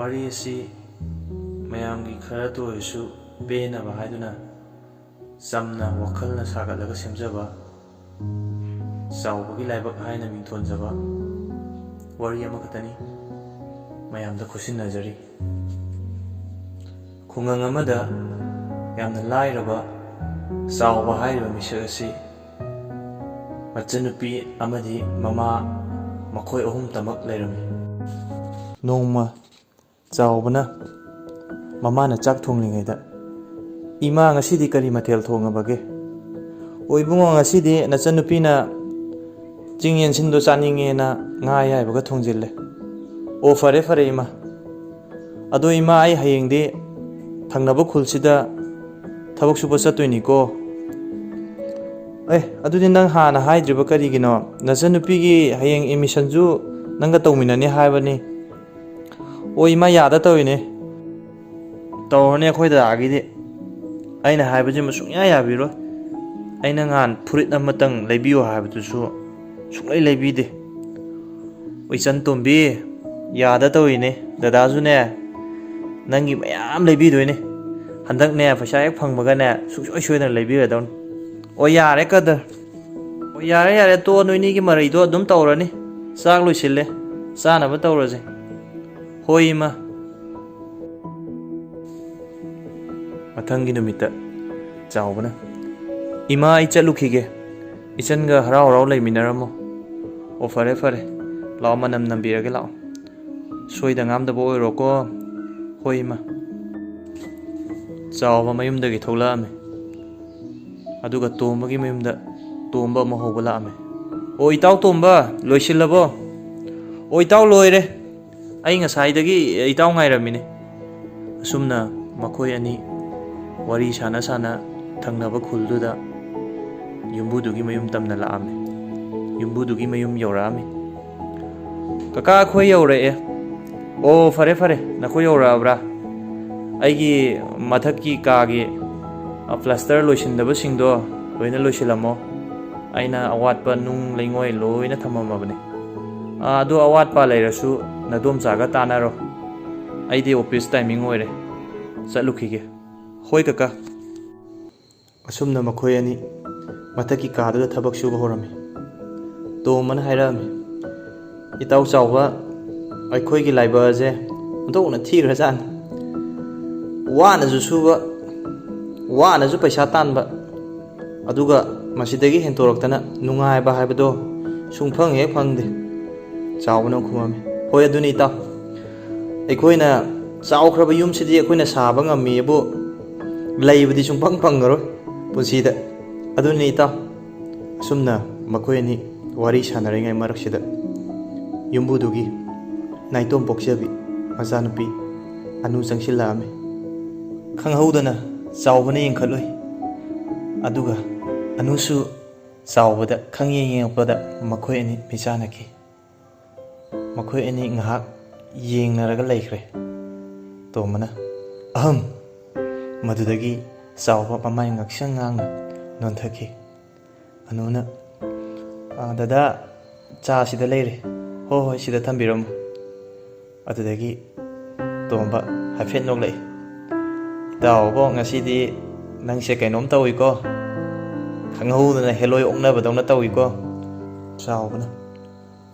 ꯋꯥꯔꯤ ꯑꯁꯤ ꯃꯌꯥꯝꯒꯤ ꯈꯔꯇ ꯑꯣꯏꯔꯁꯨ ꯄꯦꯟꯅꯕ ꯍꯥꯏꯗꯨꯅ ꯆꯝꯅ ꯋꯥꯈꯜꯅ ꯁꯥꯒꯠꯂꯒ ꯁꯦꯝꯖꯕ ꯆꯥꯎꯕꯒꯤ ꯂꯥꯏꯕꯛ ꯍꯥꯏꯅ ꯃꯤꯡꯊꯣꯟꯖꯕ ꯋꯥꯔꯤ ꯑꯃꯈꯛꯇꯅꯤ ꯃꯌꯥꯝꯗ ꯈꯨꯠꯁꯤꯟꯅꯖꯔꯤ꯫ ꯈꯨꯡꯒꯪ ꯑꯃꯗ ꯌꯥꯝꯅ ꯂꯥꯏꯔꯕ ꯆꯥꯎꯕ ꯍꯥꯏꯔꯤꯕ ꯃꯤꯁꯛ ꯑꯁꯤ ꯃꯆꯟꯅꯨꯄꯤ ꯑꯃꯗꯤ ꯃꯃꯥ ꯃꯈꯣꯏ ꯑꯍꯨꯝꯇꯃꯛ ꯂꯩꯔꯝꯃꯤ꯫ ꯅꯣꯡꯃ ꯆꯥꯎꯕꯅ ꯃꯃꯥꯅ ꯆꯥꯛ ꯊꯣꯡꯂꯤꯉꯩꯗ "ꯏꯃꯥ, ꯉꯁꯤꯗꯤ ꯀꯔꯤ ꯃꯊꯦꯜ ꯊꯣꯡꯉꯕꯒꯦ?" "ꯑꯣ ꯏꯕꯨꯡꯉꯣ, ꯉꯁꯤꯗꯤ ꯅꯆꯟꯅꯨꯄꯤꯅ ꯆꯤꯡ ꯌꯦꯟꯁꯤꯟꯗꯣ ꯆꯥꯅꯤꯡꯉꯦꯅ ꯉꯥ ꯑꯌꯥꯏꯕꯒ ꯊꯣꯡꯖꯤꯜꯂꯦ." "ꯑꯣ ꯐꯔꯦ ꯐꯔꯦ ꯏꯃꯥ. ꯑꯗꯣ ꯏꯃꯥ, ꯑꯩ ꯍꯌꯦꯡꯗꯤ ꯊꯪꯅꯕ ꯈꯨꯜꯁꯤꯗ ꯊꯕꯛ ꯁꯨꯕ ꯆꯠꯇꯣꯏꯅꯤꯀꯣ." "ꯑꯗꯨꯗꯤ ꯅꯪ ꯍꯥꯟꯅ ꯍꯥꯏꯗ꯭ꯔꯤꯕ ꯀꯔꯤꯒꯤꯅꯣ? ꯅꯆꯟꯅꯨꯄꯤꯒꯤ ꯍꯌꯦꯡ ꯑꯦꯗꯃꯤꯁꯟꯁꯨ ꯅꯪꯒ ꯇꯧꯃꯤꯟꯅꯅꯤ ꯍꯥꯏꯕꯅꯤ." "ꯑꯣ ꯏꯃꯥ, ꯌꯥꯗ ꯇꯧꯔꯤꯅꯦ. ꯇꯧꯔꯅꯤ ꯑꯩꯈꯣꯏ ꯗꯗꯥꯒꯤꯗꯤ. ꯑꯩꯅ ꯍꯥꯏꯕꯁꯤꯃ ꯁꯨꯡꯌꯥ ꯌꯥꯕꯤꯔꯣꯏ. ꯑꯩꯅ ꯉꯍꯥꯟ ꯐꯨꯔꯤꯠ ꯑꯃꯇꯪ ꯂꯩꯕꯤꯌꯨ ꯍꯥꯏꯕꯗꯨꯁꯨ ꯁꯨꯡꯂꯩ ꯂꯩꯕꯤꯗꯦ." "ꯏꯆꯟ ꯇꯣꯝꯕꯤ, ꯌꯥꯗ ꯇꯧꯔꯤꯅꯦ. ꯗꯗꯥꯁꯨꯅꯦ ꯅꯪꯒꯤ ꯃꯌꯥꯝ ꯂꯩꯕꯤꯗꯣꯏꯅꯦ. ꯍꯟꯗꯛꯅꯦ ꯄꯩꯁా ꯍꯦꯛ ꯐꯪꯕꯒꯅꯦ ꯁꯨꯡꯁꯣꯏ ꯁꯣꯏꯗꯅ ꯂꯩꯕꯤꯔꯗꯧꯅꯤ." "ꯑꯣ ꯌꯥꯔꯦ ꯀꯗꯔ. ꯑꯣ ꯌꯥꯔꯦ ꯌꯥꯔꯦ, ꯇꯣꯛꯑꯣ. ꯅꯣꯏꯅꯤꯒꯤ ꯃꯔꯩꯗꯣ ꯑꯗꯨꯝ ꯇꯧꯔꯅꯤ. ꯆꯥꯛ ꯂꯣꯏꯁꯤꯜꯂꯦ. ꯆꯥꯅꯕ ꯇꯧꯔꯁꯦ." "ꯍꯣꯏ ꯏꯃꯥ." ꯃꯊꯪꯒꯤ ꯅꯨꯃꯤꯠꯇ ꯆꯥꯎꯕꯅ "ꯏꯃꯥ, ꯑꯩ ꯆꯠꯂꯨꯈꯤꯒꯦ. ꯏꯆꯟꯒ ꯍꯔꯥꯎ ꯍꯔꯥꯎ ꯂꯩꯃꯤꯟꯅꯔꯝꯃꯣ." "ꯑꯣ ꯐꯔꯦ ꯐꯔꯦ. ꯂꯥꯛꯑꯣ, ꯃꯅꯝ ꯅꯝꯕꯤꯔꯒꯦ ꯂꯥꯛꯑꯣ. ꯁꯣꯏꯗ ꯉꯥꯝꯗꯕ ꯑꯣꯏꯔꯣꯀꯣ." "ꯍꯣꯏ ꯏꯃꯥ." ꯆꯥꯎꯕ ꯃꯌꯨꯝꯗꯒꯤ ꯊꯣꯛꯂꯛꯑꯝꯃꯤ꯫ ꯑꯗꯨꯒ ꯇꯣꯝꯕꯒꯤ ꯃꯌꯨꯝꯗ ꯇꯣꯝꯕ ꯑꯃꯨꯛ ꯍꯧꯕ ꯂꯥꯛꯑꯝꯃꯤ꯫ "ꯑꯣ ꯏꯇꯥꯎ ꯇꯣꯝꯕ, ꯂꯣꯏꯁꯤꯜꯂꯕꯣ?" "ꯑꯣ ꯏꯇꯥꯎ, ꯂꯣꯏꯔꯦ. ꯑꯩ ꯉꯁꯥꯏꯗꯒꯤ ꯏꯇꯥꯎ ꯉꯥꯏꯔꯝꯃꯤꯅꯦ." ꯑꯁꯨꯝꯅ ꯃꯈꯣꯏ ꯑꯅꯤ ꯋꯥꯔꯤ ꯁꯥꯟꯅ ꯁꯥꯟꯅ ꯊꯪꯅꯕ ꯈꯨꯜꯗꯨꯗ ꯌꯨꯝꯕꯨꯗꯨꯒꯤ ꯃꯌꯨꯝ ꯇꯝꯅ ꯂꯥꯛꯑꯝꯃꯤ꯫ ꯌꯨꯝꯕꯨꯗꯨꯒꯤ ꯃꯌꯨꯝ ꯌꯧꯔꯛꯑꯝꯃꯤ꯫ "ꯀꯀꯥ, ꯑꯩꯈꯣꯏ ꯌꯧꯔꯛꯑꯦ." "ꯑꯣ ꯐꯔꯦ ꯐꯔꯦ, ꯅꯈꯣꯏ ꯌꯧꯔꯛꯑꯕ꯭ꯔꯥ? ꯑꯩꯒꯤ ꯃꯊꯛꯀꯤ ꯀꯥꯒꯤ ꯄ꯭ꯂꯥꯁꯇꯔ ꯂꯣꯏꯁꯤꯟꯗꯕꯁꯤꯡꯗꯣ ꯂꯣꯏꯅ ꯂꯣꯏꯁꯤꯜꯂꯝꯃꯣ. ꯑꯩꯅ ꯑꯋꯥꯠꯄ ꯅꯨꯡ ꯂꯩꯉꯣꯏ ꯂꯣꯏꯅ ꯊꯝꯃꯝꯃꯕꯅꯤ. ꯑꯗꯣ ꯑꯋꯥꯠꯄ ꯂꯩꯔꯁꯨ ꯅꯗꯣꯝꯆꯥꯒ ꯇꯥꯟꯅꯔꯣ. ꯑꯩꯗꯤ ꯑꯣꯐꯤꯁ ꯇꯥꯏꯃꯤꯡ ꯑꯣꯏꯔꯦ. ꯆꯠꯂꯨꯈꯤꯒꯦ." "ꯍꯣꯏ ꯀꯀꯥ." ꯑꯁꯨꯝꯅ ꯃꯈꯣꯏ ꯑꯅꯤ ꯃꯊꯛꯀꯤ ꯀꯥꯗꯨꯗ ꯊꯕꯛ ꯁꯨꯕ ꯍꯧꯔꯝꯃꯤ꯫ ꯇꯣꯝꯕꯅ ꯍꯥꯏꯔꯛꯑꯝꯃꯤ꯫ "ꯏꯇꯥꯎ ꯆꯥꯎꯕ, ꯑꯩꯈꯣꯏꯒꯤ ꯂꯥꯏꯕꯛ ꯑꯁꯦ ꯑꯣꯟꯊꯣꯛꯅ ꯊꯤꯈ꯭ꯔꯖꯥꯠꯅꯤ. ꯋꯥꯅꯁꯨ ꯁꯨꯕ, ꯋꯥꯅꯁꯨ ꯄꯩꯁా ꯇꯥꯟꯕ, ꯑꯗꯨꯒ ꯃꯁꯤꯗꯒꯤ ꯍꯦꯟꯇꯣꯔꯛꯇꯅ ꯅꯨꯡꯉꯥꯏꯕ ꯍꯥꯏꯕꯗꯣ ꯁꯨꯡꯐꯪ ꯍꯦꯛ ꯐꯪꯗꯦ." ꯆꯥꯎꯕꯅ ꯈꯨꯝꯃꯝꯃꯤ꯫ "ꯍꯣꯏ ꯑꯗꯨꯅꯤ ꯏꯇꯥꯎ. ꯑꯩꯈꯣꯏꯅ ꯆꯥꯎꯈ꯭ꯔꯕ ꯌꯨꯝꯁꯤꯗꯤ ꯑꯩꯈꯣꯏꯅ ꯁꯥꯕ ꯉꯝꯃꯤꯕꯨ ꯂꯩꯕꯗꯤ ꯁꯨꯡꯐꯪ ꯐꯪꯉꯔꯣꯏ ꯄꯨꯟꯁꯤꯗ. ꯑꯗꯨꯅꯤ ꯏꯇꯥꯎ." ꯑꯁꯨꯝꯅ ꯃꯈꯣꯏ ꯑꯅꯤ ꯋꯥꯔꯤ ꯁꯥꯟꯅꯔꯤꯉꯩ ꯃꯔꯛꯁꯤꯗ ꯌꯨꯝꯕꯨꯗꯨꯒꯤ ꯅꯥꯏꯇꯣꯝ ꯄꯣꯛꯆꯕꯤ ꯃꯆꯥꯅꯨꯄꯤ ꯑꯅꯨ ꯆꯪꯁꯤꯜꯂꯛꯑꯝꯃꯤ꯫ ꯈꯪꯍꯧꯗꯅ ꯆꯥꯎꯕꯅ ꯌꯦꯡꯈꯠꯂꯨꯏ꯫ ꯑꯗꯨꯒ ꯑꯅꯨꯁꯨ ꯆꯥꯎꯕꯗ ꯈꯪꯌꯦꯡ ꯌꯦꯡꯉꯛꯄꯗ ꯃꯈꯣꯏ ꯑꯅꯤ ꯃꯤꯆꯥꯟꯅꯈꯤ꯫ ꯃꯈꯣꯏ ꯑꯅꯤ ꯉꯥꯏꯍꯥꯛ ꯌꯦꯡꯅꯔꯒ ꯂꯩꯈ꯭ꯔꯦ꯫ ꯇꯣꯝꯕꯅ "ꯑꯍꯝ." ꯃꯗꯨꯗꯒꯤ ꯆꯥꯎꯕ ꯃꯃꯥꯏ ꯉꯥꯡꯁꯪ ꯉꯥꯡꯅ ꯅꯣꯟꯊꯈꯤ꯫ ꯑꯅꯨꯅ "ꯗꯗꯥ, ꯆꯥ ꯁꯤꯗ ꯂꯩꯔꯦ." "ꯍꯣꯏ ꯍꯣꯏ, ꯁꯤꯗ ꯊꯝꯕꯤꯔꯝꯃꯣ." ꯑꯗꯨꯗꯒꯤ ꯇꯣꯝꯕ ꯍꯥꯏꯐꯦꯠ ꯅꯣꯛꯂꯛꯏ꯫ "ꯏꯇꯥꯎꯕꯣ, ꯉꯁꯤꯗꯤ ꯅꯪꯁꯦ ꯀꯩꯅꯣꯝ ꯇꯧꯏꯀꯣ. ꯈꯪꯍꯧꯗꯅ ꯍꯦꯂꯣꯏ ꯑꯣꯛꯅꯕꯗꯧꯅ ꯇꯧꯏꯀꯣ." ꯆꯥꯎꯕꯅ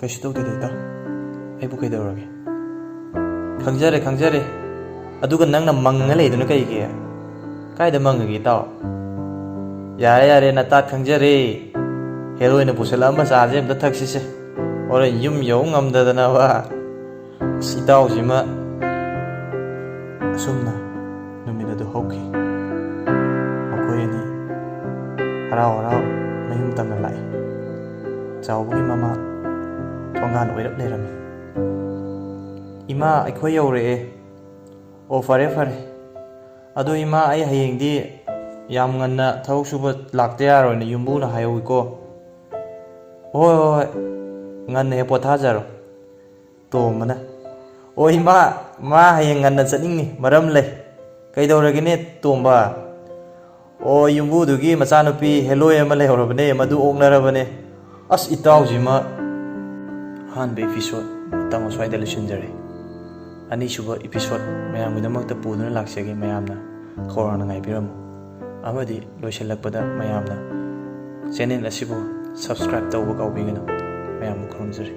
"ꯀꯩꯁꯨ ꯇꯧꯗꯦꯗ ꯏꯇꯥꯎ. ꯑꯩꯕꯨ ꯀꯩꯗꯧꯔꯒꯦ?" "ꯈꯪꯖꯔꯦ ꯈꯪꯖꯔꯦ. ꯑꯗꯨꯒ ꯅꯪꯅ ꯃꯪꯉ ꯂꯩꯗꯨꯅ ꯀꯩꯒꯤ? ꯀꯥꯏꯗ ꯃꯪꯉꯒꯦ ꯏꯇꯥꯎ?" "ꯌꯥꯔꯦ ꯌꯥꯔꯦ, ꯅꯇꯥꯠ ꯈꯪꯖꯔꯦ. ꯍꯦꯔꯣꯏꯅ ꯄꯨꯁꯜꯂꯛꯑꯝꯕ ꯆꯥꯁꯦ ꯑꯝꯇ ꯊꯛꯁꯤꯁꯦ. ꯍꯣꯔꯦꯟ ꯌꯨꯝ ꯌꯧ ꯉꯝꯗꯗꯅꯕ." ꯏꯇꯥꯎꯁꯤꯃ. ꯑꯁꯨꯝꯅ ꯅꯨꯃꯤꯠ ꯑꯗꯨ ꯍꯧꯈꯤ꯫ ꯃꯈꯣꯏ ꯑꯅꯤ ꯍꯔꯥꯎ ꯍꯔꯥꯎ ꯃꯌꯨꯝ ꯇꯝꯅ ꯂꯥꯛꯏ꯫ ꯆꯥꯎꯕꯒꯤ ꯃꯃꯥ ꯊꯣꯡꯒꯥꯟ ꯑꯣꯏꯔꯞ ꯂꯩꯔꯝꯃꯤ꯫ "ꯏꯃꯥ, ꯑꯩꯈꯣই ꯌꯧꯔꯛꯑꯦ." "ꯑꯣ ꯐꯔꯦ ꯐꯔꯦ. ꯑꯗꯣ ꯏꯃꯥ, ꯑꯩ ꯍꯌꯦꯡꯗꯤ ꯌꯥꯝ ꯉꯟꯅ ꯊꯕꯛ ꯁꯨꯕ ꯂꯥꯛꯇ ꯌꯥꯔꯣꯏꯅ ꯌꯨꯝꯕꯨꯅ ꯍꯥꯏꯍꯧꯋꯤꯀꯣ." "ꯍꯣꯏ ꯍꯣꯏ ꯍꯣꯏ, ꯉꯟꯅ ꯍꯦꯛ ꯄꯣꯊꯥꯖꯔꯣ." ꯇꯣꯝꯕꯅ "ꯑꯣ ꯏꯃꯥ, ꯃꯥ ꯍꯌꯦꯡ ꯉꯟꯅ ꯆꯠꯅꯤꯡꯉꯤ, ꯃꯔꯝ ꯂꯩ." "ꯀꯩꯗꯧꯔꯒꯦꯅꯦ ꯇꯣꯝꯕ?" "ꯑꯣ, ꯌꯨꯝꯕꯨꯗꯨꯒꯤ ꯃꯆꯥꯅꯨꯄꯤ ꯍꯦꯂꯣꯏ ꯑꯃ ꯂꯩꯍꯧꯔꯕꯅꯦ, ꯃꯗꯨ ꯑꯣꯛꯅꯔꯕꯅꯦ." ꯏꯇꯥꯎꯁꯤꯃ. ꯑꯍꯥꯟꯕ ꯑꯦꯄꯤꯁꯣꯗ ꯃꯇꯥꯡ ꯑꯁ꯭ꯋꯥꯏꯗ ꯂꯣꯏꯁꯤꯟꯖꯔꯦ꯫ ꯑꯅꯤꯁꯨꯕ ꯏꯄꯤꯁꯣꯠ ꯃꯌꯥꯝꯒꯤꯗꯃꯛꯇ ꯄꯨꯗꯨꯅ ꯂꯥꯛꯆꯒꯦ. ꯃꯌꯥꯝꯅ ꯈꯧꯔꯥꯡꯅ ꯉꯥꯏꯕꯤꯔꯝꯃꯨ ꯑꯃꯗꯤ ꯂꯣꯏꯁꯤꯜꯂꯛꯄꯗ ꯃꯌꯥꯝꯅ ꯆꯦꯅꯦꯜ ꯑꯁꯤꯕꯨ ꯁꯕꯁꯀ꯭ꯔꯥꯏꯕ ꯇꯧꯕ ꯀꯥꯎꯕꯤꯒꯅꯨ. ꯃꯌꯥꯝꯕꯨ ꯈꯨꯔꯨꯝꯖꯔꯤ.